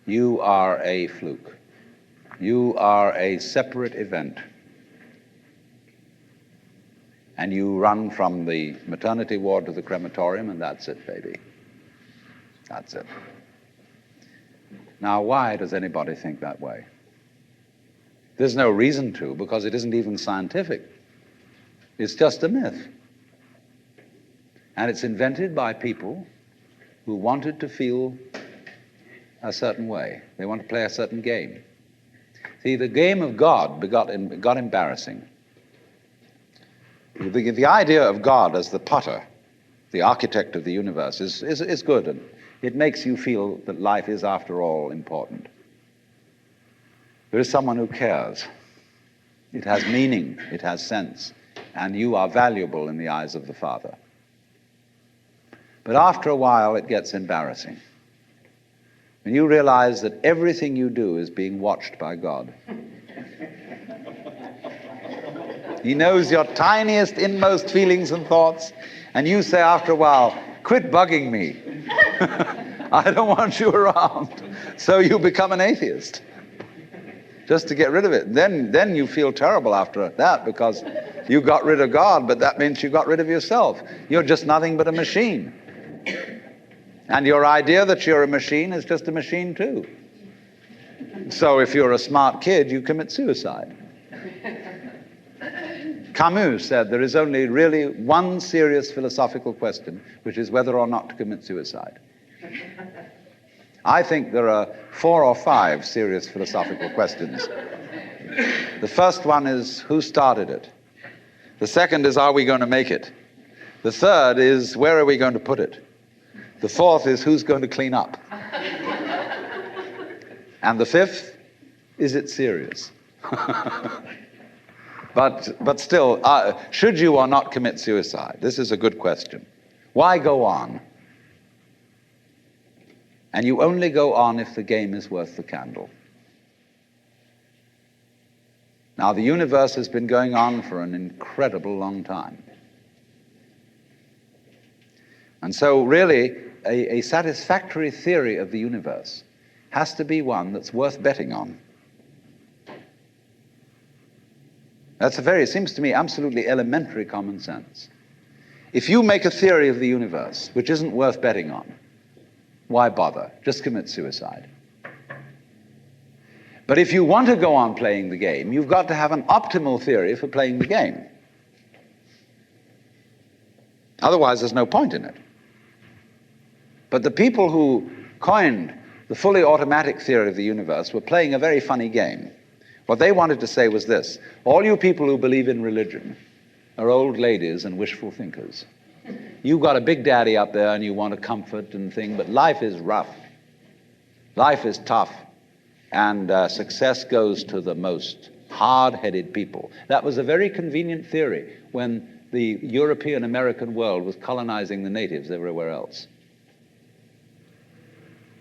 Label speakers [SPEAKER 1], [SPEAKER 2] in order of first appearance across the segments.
[SPEAKER 1] you are a fluke. You are a separate event. And you run from the maternity ward to the crematorium, and that's it, baby. That's it. Now, why does anybody think that way? There's no reason to, because it isn't even scientific. It's just a myth. And it's invented by people who wanted to feel a certain way. They want to play a certain game. See, the game of God got embarrassing. The idea of God as the potter, the architect of the universe, is good, and it makes you feel that life is, after all, important. There is someone who cares. It has meaning, it has sense, and you are valuable in the eyes of the Father. But after a while, it gets embarrassing. When you realize that everything you do is being watched by God. He knows your tiniest, inmost feelings and thoughts, and you say after a while, quit bugging me. I don't want you around. So you become an atheist, just to get rid of it. Then you feel terrible after that, because you got rid of God, but that means you got rid of yourself. You're just nothing but a machine. And your idea that you're a machine is just a machine too. So if you're a smart kid, you commit suicide. Camus said there is only really one serious philosophical question, which is whether or not to commit suicide. I think there are 4 or 5 serious philosophical questions. The first one is, who started it? The second is, are we going to make it? The third is, where are we going to put it? The fourth is, who's going to clean up? And the fifth, is it serious? But still, should you or not commit suicide? This is a good question. Why go on? And you only go on if the game is worth the candle. Now, the universe has been going on for an incredible long time. And so really, a satisfactory theory of the universe has to be one that's worth betting on. It seems to me, absolutely elementary common sense. If you make a theory of the universe which isn't worth betting on, why bother? Just commit suicide. But if you want to go on playing the game, you've got to have an optimal theory for playing the game. Otherwise, there's no point in it. But the people who coined the fully automatic theory of the universe were playing a very funny game. What they wanted to say was this: all you people who believe in religion are old ladies and wishful thinkers. You've got a big daddy up there and you want a comfort and thing, but life is rough. Life is tough. And success goes to the most hard-headed people. That was a very convenient theory when the European American world was colonizing the natives everywhere else.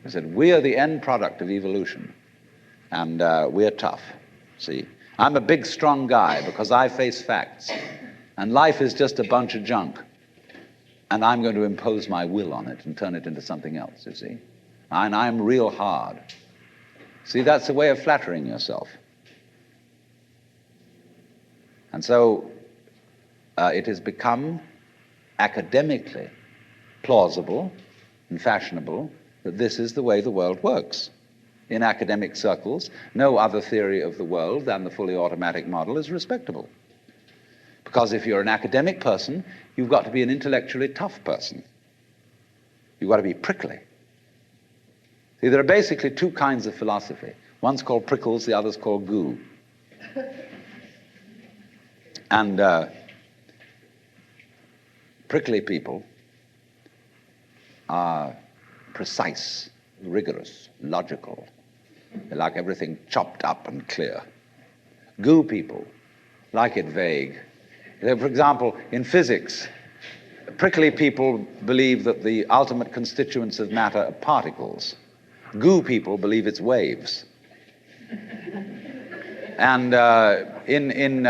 [SPEAKER 1] They said, we are the end product of evolution, and we're tough. See, I'm a big, strong guy because I face facts, and life is just a bunch of junk, and I'm going to impose my will on it and turn it into something else, you see. And I'm real hard. See, that's a way of flattering yourself. And so it has become academically plausible and fashionable that this is the way the world works. In academic circles, no other theory of the world than the fully automatic model is respectable. Because if you're an academic person, you've got to be an intellectually tough person. You've got to be prickly. See, there are basically 2 kinds of philosophy. One's called prickles, the other's called goo. And prickly people are precise, rigorous, logical. They like everything chopped up and clear. Goo people like it vague. For example, in physics, prickly people believe that the ultimate constituents of matter are particles. Goo people believe it's waves. And in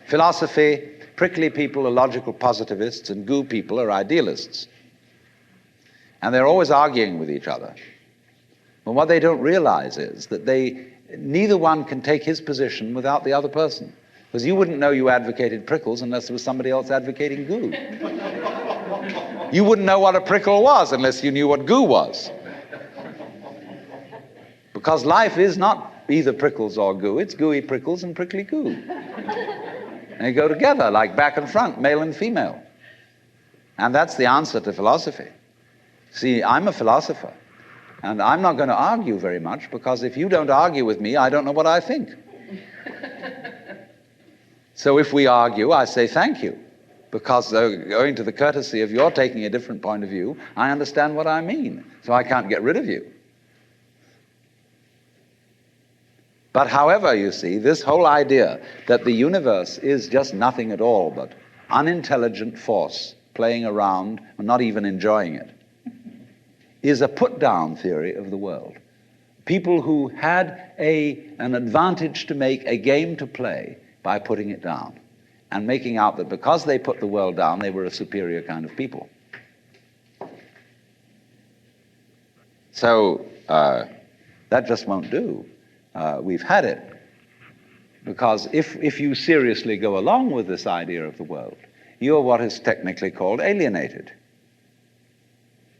[SPEAKER 1] philosophy, prickly people are logical positivists and goo people are idealists. And they're always arguing with each other. But what they don't realize is that neither one can take his position without the other person. Because you wouldn't know you advocated prickles unless there was somebody else advocating goo. You wouldn't know what a prickle was unless you knew what goo was. Because life is not either prickles or goo, it's gooey prickles and prickly goo. And they go together like back and front, male and female. And that's the answer to philosophy. See, I'm a philosopher, and I'm not going to argue very much, because if you don't argue with me, I don't know what I think. So if we argue, I say thank you, because owing to the courtesy of your taking a different point of view, I understand what I mean, so I can't get rid of you. But however, you see, this whole idea that the universe is just nothing at all but unintelligent force playing around and not even enjoying it is a put-down theory of the world. People who had an advantage to make, a game to play, by putting it down and making out that because they put the world down, they were a superior kind of people. So that just won't do. We've had it. Because if you seriously go along with this idea of the world, you're what is technically called alienated.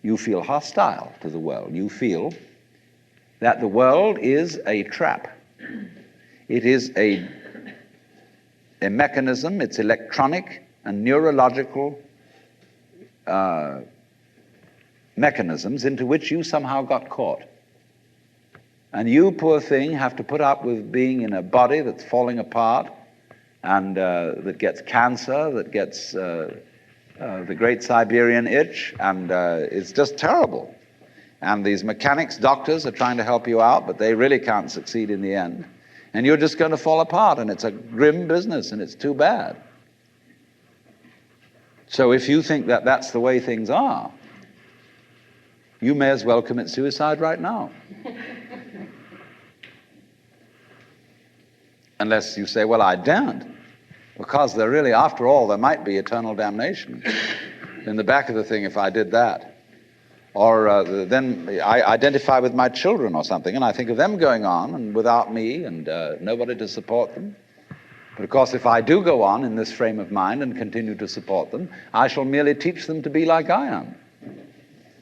[SPEAKER 1] You feel hostile to the world. You feel that the world is a trap. It is a mechanism, it's electronic and neurological mechanisms into which you somehow got caught. And you, poor thing, have to put up with being in a body that's falling apart and that gets cancer, that gets the great Siberian itch, and it's just terrible. And these mechanics, doctors are trying to help you out, but they really can't succeed in the end. And you're just going to fall apart, and it's a grim business, and it's too bad. So if you think that that's the way things are, you may as well commit suicide right now. Unless you say, well, I daren't, because there really, after all, there might be eternal damnation in the back of the thing if I did that. Or then I identify with my children or something, and I think of them going on and without me and nobody to support them. But of course, if I do go on in this frame of mind and continue to support them, I shall merely teach them to be like I am.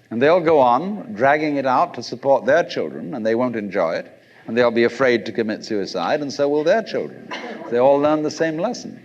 [SPEAKER 1] And they'll go on dragging it out to support their children, and they won't enjoy it, and they'll be afraid to commit suicide, and so will their children. They all learn the same lesson.